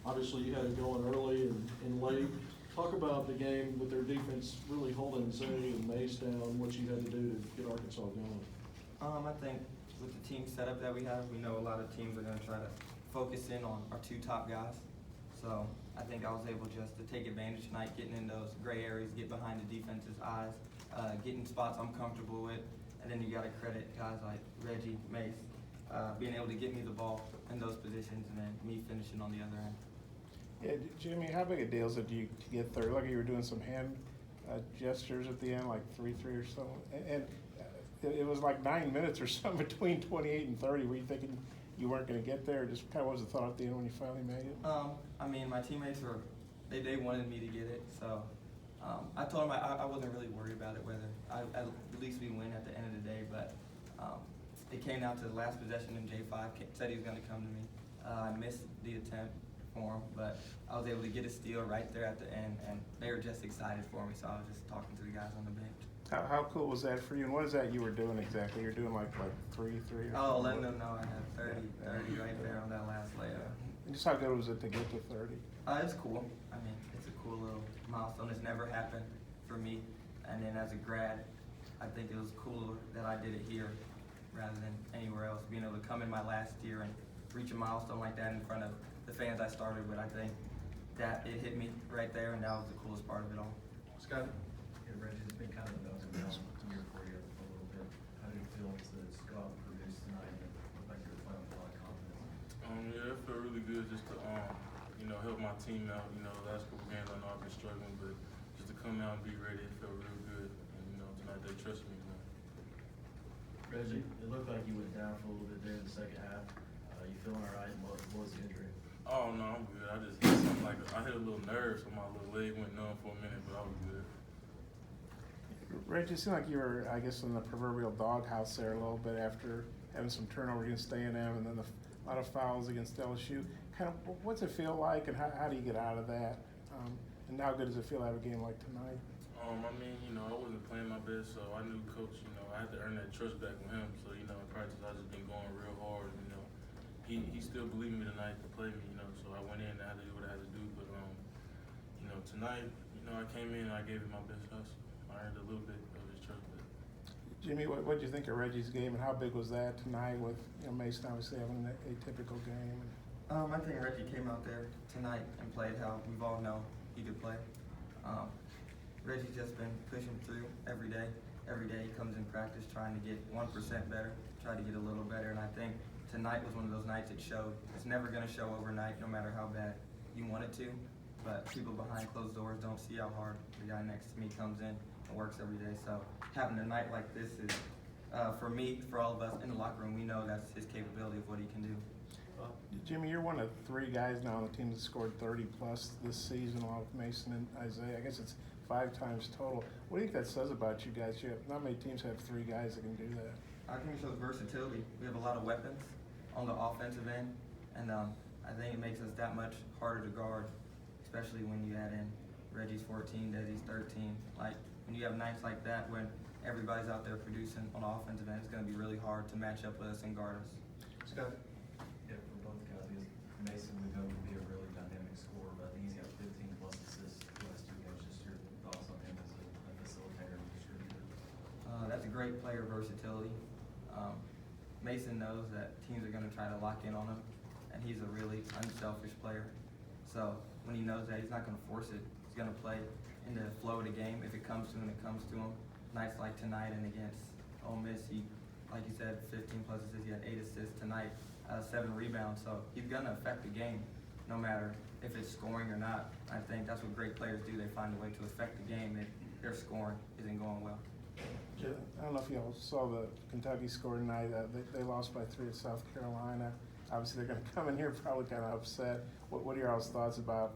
Obviously, you had it going early and late. Talk about the game with their defense really holding Zay and Mace down, what you had to do to get Arkansas going. I think with the team setup that we have, we know a lot of teams are going to try to focus in on our two top guys. So I think I was able just to take advantage tonight, getting in those gray areas, get behind the defense's eyes, getting spots I'm comfortable with. And then you got to credit guys like Reggie, Mace, being able to get me the ball in those positions, and then me finishing on the other end. Yeah, Jimmy, how big a deal is it to get third? Like you were doing some hand gestures at the end, like 3-3 or so. And it was like 9 minutes or something between 28 and 30. Were you thinking you weren't going to get there? Just kind of what was the thought at the end when you finally made it? I mean, my teammates they wanted me to get it, so I told them I wasn't really worried about it, whether at least we win at the end of the day. But it came down to the last possession, and J5 said he was going to come to me. I missed the attempt for him, but I was able to get a steal right there at the end, and they were just excited for me, so I was just talking to the guys on the bench. How cool was that for you? And what is that you were doing exactly? You're doing like 3-3 or Oh, something? letting them know I had 30 right there on that last layup. And just how good was it to get to 30? It's cool. I mean, it's a cool little milestone. It's never happened for me. And then as a grad, I think it was cooler that I did it here rather than anywhere else. Being able to come in my last year and reach a milestone like that in front of the fans I started with, I think that it hit me right there, and that was the coolest part of it all. Scott, yeah, Reggie, it's been kind of a up and down year for you a little bit. How do you feel to go out and produce tonight and look like you're playing with a lot of confidence? Yeah, it felt really good just to help my team out. The last couple games I know I've been struggling, but just to come out and be ready, it felt real good. And tonight they trusted me. Reggie, it looked like you went down for a little bit there in the second half. You feeling all right? What was the injury? Oh no, I'm good. I just hit something I hit a little nerve, so my little leg went numb for a minute, but I was good. Reggie, it seemed like you were, I guess, in the proverbial doghouse there a little bit after having some turnover against A&M and then a lot of fouls against LSU. Kind of, what's it feel like, and how do you get out of that? And how good does it feel to have a game like tonight? I wasn't playing my best, so I knew Coach, I had to earn that trust back with him. So, in practice, I just been going real hard. He still believed me tonight to play me, so I went in and I had to do what I had to do. But, tonight, I came in and I gave it my best hustle. I earned a little bit of his trust back. Jimmy, what did you think of Reggie's game, and how big was that tonight with Mason obviously having an atypical game? I think Reggie came out there tonight and played how we've all known he could play. Reggie's just been pushing through every day. Every day he comes in practice trying to get 1% better, try to get a little better, and I think tonight was one of those nights it showed. It's never going to show overnight, no matter how bad you want it to, but people behind closed doors don't see how hard the guy next to me comes in and works every day. So having a night like this is, for me, for all of us in the locker room, we know that's his capability of what he can do. Jimmy, you're one of 3 guys now on the team that scored 30-plus this season, along with Mason and Isaiah. I guess it's 5 times total. What do you think that says about you guys? Not many teams have 3 guys that can do that. I think it shows versatility. We have a lot of weapons on the offensive end, and I think it makes us that much harder to guard, especially when you add in Reggie's 14, Desi's 13. Like, when you have nights like that when everybody's out there producing on the offensive end, it's going to be really hard to match up with us and guard us. Scott, yeah, for both guys, because Mason we know would be a really dynamic scorer, but I think he's got 15 plus assists the last 2 games. Just your thoughts on him as a facilitator and distributor? That's a great player versatility. Mason knows that teams are going to try to lock in on him, and he's a really unselfish player. So when he knows that, he's not going to force it. He's going to play in the flow of the game. If it comes to him, it comes to him. Nights like tonight and against Ole Miss, he, like you said, 15 plus assists. He had 8 assists tonight, 7 rebounds. So he's going to affect the game, no matter if it's scoring or not. I think that's what great players do. They find a way to affect the game if their scoring isn't going well. I don't know if you all saw the Kentucky score tonight. They lost by 3 at South Carolina. Obviously, they're going to come in here probably kind of upset. What are your all's thoughts about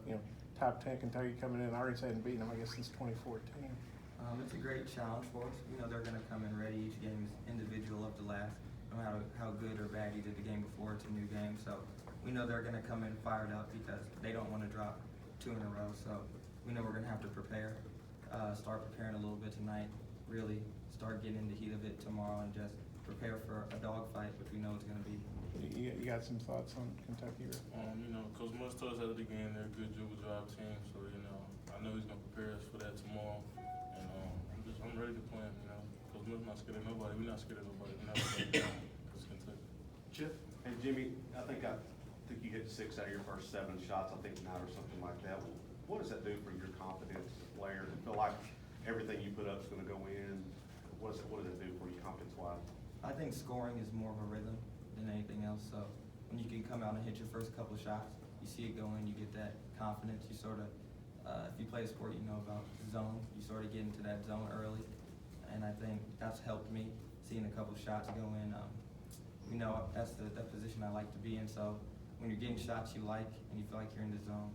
top 10 Kentucky coming in? Arkansas hadn't beaten them, I guess, since 2014. It's a great challenge for us. We know they're going to come in ready. Each game is individual of the last. No matter how good or bad you did the game before, it's a new game. So we know they're going to come in fired up because they don't want to drop 2 in a row. So we know we're going to have to prepare, start preparing a little bit tonight, really start getting in the heat of it tomorrow, and just prepare for a dogfight, which we know it's going to be. You got some thoughts on Kentucky? Coach Musk told us after the game they're a good dribble drive team, so you know I know he's gonna prepare us for that tomorrow, and I'm ready to play him. You know, Coach Musk's not scared of nobody. We're not scared of nobody. We're not scared of Coach Kentucky. Chip? And Jimmy, I think you hit 6 out of your first 7 shots, I think tonight or something like that. What does that do for your confidence as a player? Do you feel like everything you put up is gonna go in? What does it do for you confidence-wise? I think scoring is more of a rhythm than anything else. So when you can come out and hit your first couple of shots, you see it go in, you get that confidence. You sort of, if you play a sport, you know about zone. You sort of get into that zone early, and I think that's helped me seeing a couple of shots go in. You know, that's the position I like to be in. So when you're getting shots you like and you feel like you're in the zone,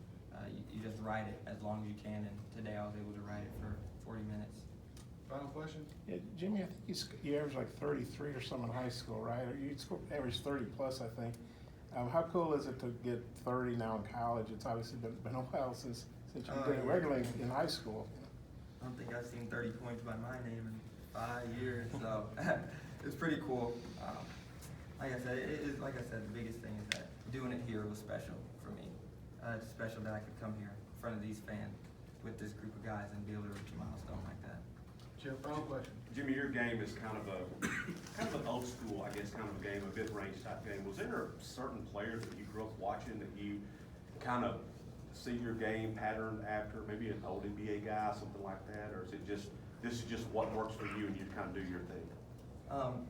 you just ride it as long as you can. And today I was able to ride it for 40 minutes. Final question? Yeah, Jimmy, I think you averaged like 33 or something in high school, right? Or you averaged 30 plus, I think. How cool is it to get 30 now in college? It's obviously been a while since you did it regularly in high school. I don't think I've seen 30 points by my name in 5 years, so it's pretty cool. Like I said, the biggest thing is that doing it here was special for me. It's special that I could come here in front of these fans with this group of guys and be able to reach a milestone like that. Chip, final question. Jimmy, your game is kind of an old school, I guess, kind of a game, a mid-range type game. Was there a certain player that you grew up watching that you kind of see your game patterned after, maybe an old NBA guy, something like that, or is it just this is just what works for you and you kind of do your thing?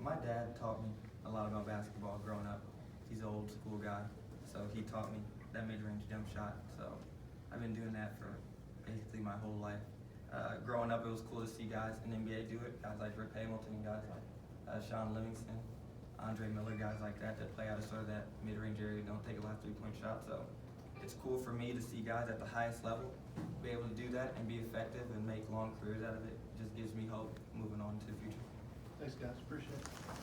My dad taught me a lot about basketball growing up. He's an old school guy, so he taught me that mid-range jump shot. So I've been doing that for basically my whole life. Growing up, it was cool to see guys in the NBA do it, guys like Rick Hamilton, guys like Sean Livingston, Andre Miller, guys like that play out of sort of that mid-range area, don't take a lot of three-point shots. So it's cool for me to see guys at the highest level be able to do that and be effective and make long careers out of it. It just gives me hope moving on to the future. Thanks, guys. Appreciate it.